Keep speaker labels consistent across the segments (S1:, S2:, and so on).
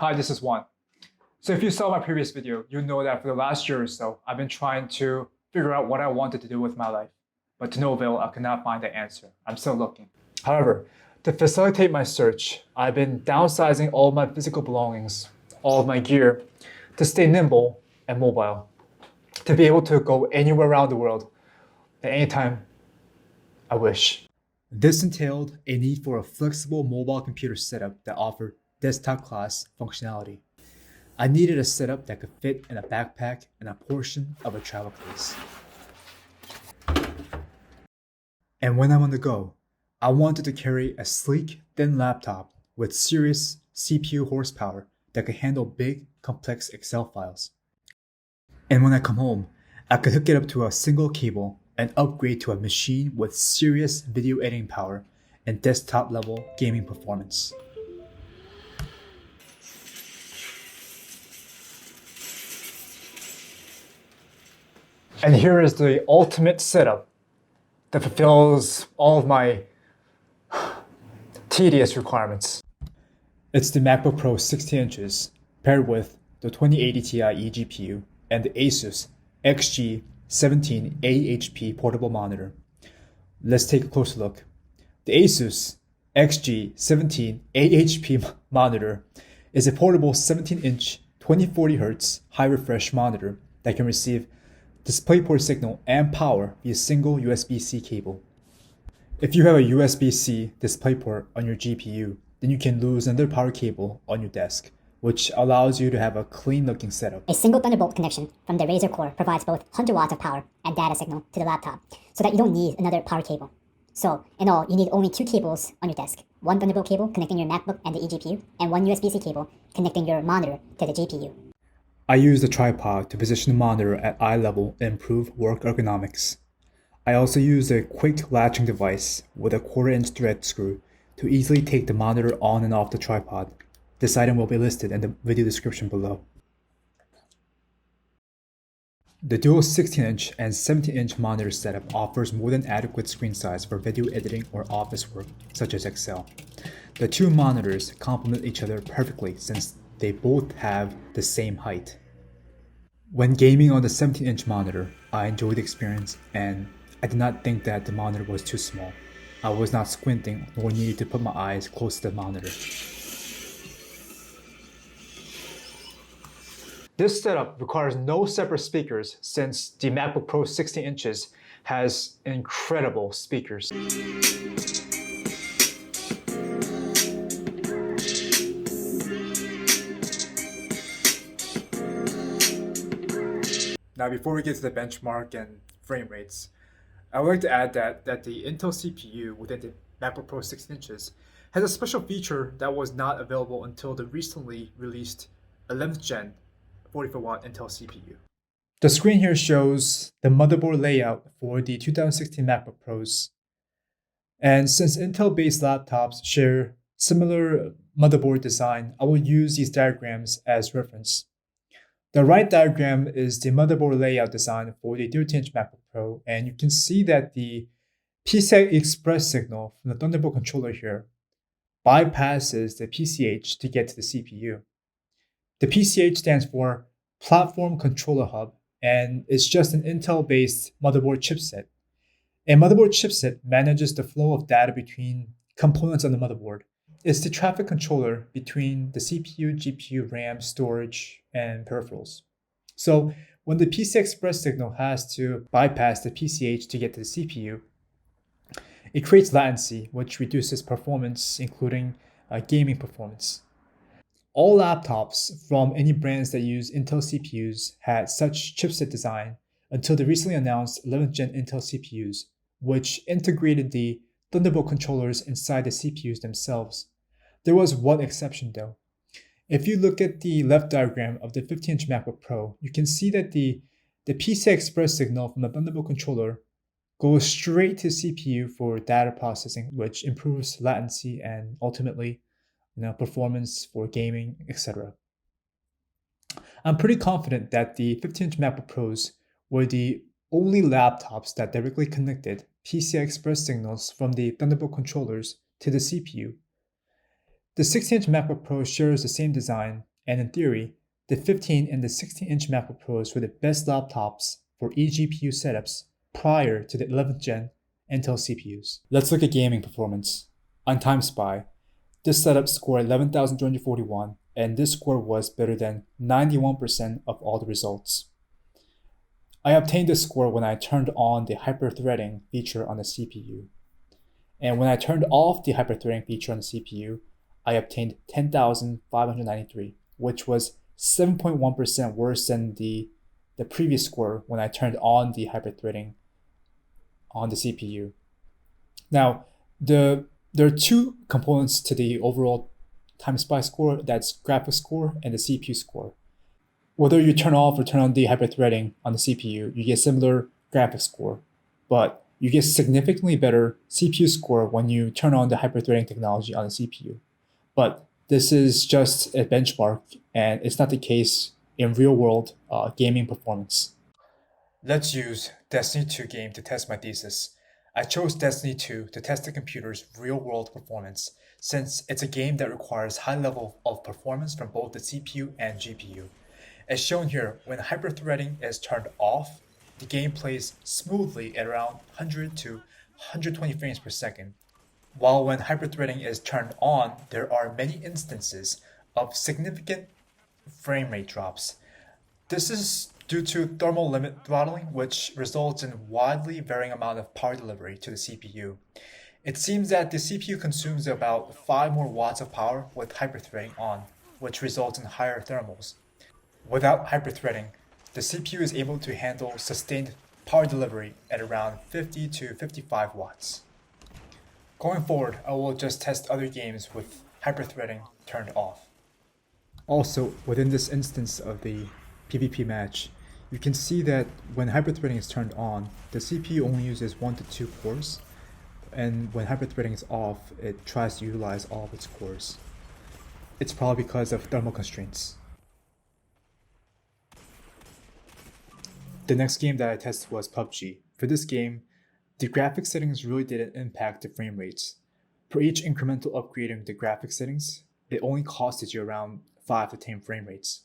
S1: Hi, this is Juan. So if you saw my previous video, you know that for the last year or so, I've been trying to figure out what I wanted to do with my life. But to no avail, I could not find the answer. I'm still looking. However, to facilitate my search, I've been downsizing all of my physical belongings, all of my gear, to stay nimble and mobile, to be able to go anywhere around the world at any time I wish. This entailed a need for a flexible mobile computer setup that offered desktop class functionality. I needed a setup that could fit in a backpack and a portion of a travel case. And when I'm on the go, I wanted to carry a sleek, thin laptop with serious CPU horsepower that could handle big, complex Excel files. And when I come home, I could hook it up to a single cable and upgrade to a machine with serious video editing power and desktop-level gaming performance. And here is the ultimate setup that fulfills all of my tedious requirements. It's the MacBook Pro 16 inches paired with the 2080 Ti eGPU and the Asus XG17 AHP portable monitor. Let's take a closer look. The Asus XG17 AHP monitor is a portable 17-inch 2040Hz high refresh monitor that can receive DisplayPort signal and power via single USB-C cable. If you have a USB-C DisplayPort on your GPU, then you can lose another power cable on your desk, which allows you to have a clean-looking setup.
S2: A single Thunderbolt connection from the Razer core provides both 100 watts of power and data signal to the laptop, so that you don't need another power cable. So, in all, you need only two cables on your desk. One Thunderbolt cable connecting your MacBook and the eGPU, and one USB-C cable connecting your monitor to the GPU.
S1: I use the tripod to position the monitor at eye level and improve work ergonomics. I also use a quick latching device with a 1/4-inch thread screw to easily take the monitor on and off the tripod. This item will be listed in the video description below. The dual 16-inch and 17-inch monitor setup offers more than adequate screen size for video editing or office work, such as Excel. The two monitors complement each other perfectly since they both have the same height. When gaming on the 17-inch monitor, I enjoyed the experience and I did not think that the monitor was too small. I was not squinting nor needed to put my eyes close to the monitor. This setup requires no separate speakers since the MacBook Pro 16 inches has incredible speakers. Now, before we get to the benchmark and frame rates, I would like to add that the Intel CPU within the MacBook Pro 16 inches has a special feature that was not available until the recently released 11th gen 44-watt Intel CPU. The screen here shows the motherboard layout for the 2016 MacBook Pros. And since Intel-based laptops share similar motherboard design, I will use these diagrams as reference. The right diagram is the motherboard layout design for the 13-inch MacBook Pro, and you can see that the PCI Express signal from the Thunderbolt controller here bypasses the PCH to get to the CPU. The PCH stands for Platform Controller Hub, and it's just an Intel-based motherboard chipset. A motherboard chipset manages the flow of data between components on the motherboard. It's the traffic controller between the CPU, GPU, RAM, storage, and peripherals. So when the PCI Express signal has to bypass the PCH to get to the CPU, it creates latency, which reduces performance, including gaming performance. All laptops from any brands that use Intel CPUs had such chipset design until the recently announced 11th gen Intel CPUs, which integrated the Thunderbolt controllers inside the CPUs themselves. There was one exception though. If you look at the left diagram of the 15-inch MacBook Pro, you can see that the PCI Express signal from the Thunderbolt controller goes straight to CPU for data processing, which improves latency and ultimately performance for gaming, etc. I'm pretty confident that the 15-inch MacBook Pros were the only laptops that directly connected PCI Express signals from the Thunderbolt controllers to the CPU. The 16-inch MacBook Pro shares the same design And in theory, the 15 and the 16-inch MacBook Pros were the best laptops for eGPU setups prior to the 11th gen Intel CPUs. Let's look at gaming performance. On TimeSpy, this setup scored 11,241, and this score was better than 91% of all the results. I obtained this score when I turned on the hyper-threading feature on the CPU. And when I turned off the hyper-threading feature on the CPU, I obtained 10,593, which was 7.1% worse than the previous score when I turned on the hyper-threading on the CPU. Now, there are two components to the overall TimeSpy score, that's graphics score and the CPU score. Whether you turn off or turn on the hyper-threading on the CPU, you get similar graphics score, but you get significantly better CPU score when you turn on the hyper-threading technology on the CPU. But this is just a benchmark, and it's not the case in real-world gaming performance. Let's use Destiny 2 game to test my thesis. I chose Destiny 2 to test the computer's real-world performance, since it's a game that requires high level of performance from both the CPU and GPU. As shown here, when hyper-threading is turned off, the game plays smoothly at around 100 to 120 frames per second, while when hyper-threading is turned on, there are many instances of significant frame rate drops. This is due to thermal limit throttling, which results in widely varying amount of power delivery to the CPU. It seems that the CPU consumes about 5 more watts of power with hyper-threading on, which results in higher thermals. Without hyper-threading, the CPU is able to handle sustained power delivery at around 50 to 55 watts. Going forward, I will just test other games with hyper-threading turned off. Also, within this instance of the PvP match, you can see that when hyper-threading is turned on, the CPU only uses 1 to 2 cores, and when hyper-threading is off, it tries to utilize all of its cores. It's probably because of thermal constraints. The next game that I tested was PUBG. For this game, the graphics settings really didn't impact the frame rates. For each incremental upgrade in the graphics settings, it only costed you around 5 to 10 frame rates.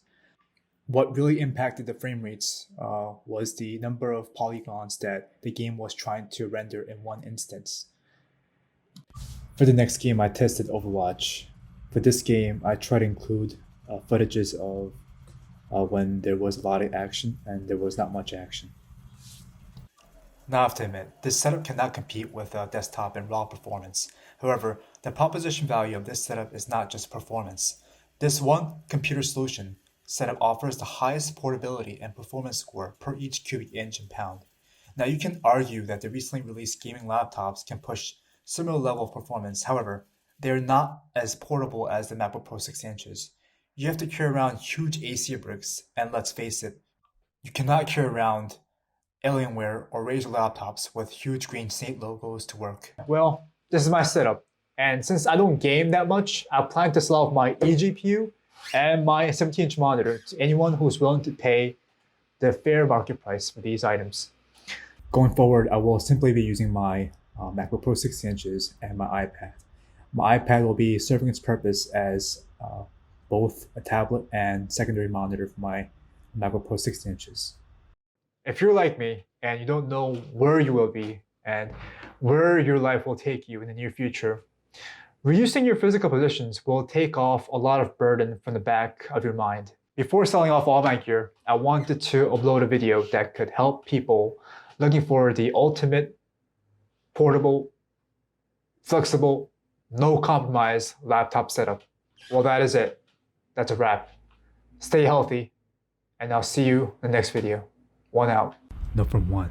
S1: What really impacted the frame rates was the number of polygons that the game was trying to render in one instance. For the next game, I tested Overwatch. For this game, I tried to include footages of when there was a lot of action and there was not much action. Now I have to admit, this setup cannot compete with desktop and raw performance. However, the proposition value of this setup is not just performance. This one computer solution setup offers the highest portability and performance score per each cubic inch and pound. Now you can argue that the recently released gaming laptops can push similar level of performance. However, they are not as portable as the MacBook Pro 16 inches. You have to carry around huge AC bricks, and let's face it, you cannot carry around Alienware or Razer laptops with huge green Snake logos to work. Well, this is my setup, and since I don't game that much, I plan to sell off my eGPU and my 17-inch monitor to anyone who's willing to pay the fair market price for these items. Going forward, I will simply be using my MacBook Pro 16 inches and my iPad. My iPad will be serving its purpose as both a tablet and secondary monitor for my MacBook Pro 16 inches. If you're like me and you don't know where you will be and where your life will take you in the near future, reducing your physical positions will take off a lot of burden from the back of your mind. Before selling off all my gear, I wanted to upload a video that could help people looking for the ultimate portable, flexible, no compromise laptop setup. Well, that is it. That's a wrap. Stay healthy, and I'll see you in the next video. One out. No, from one.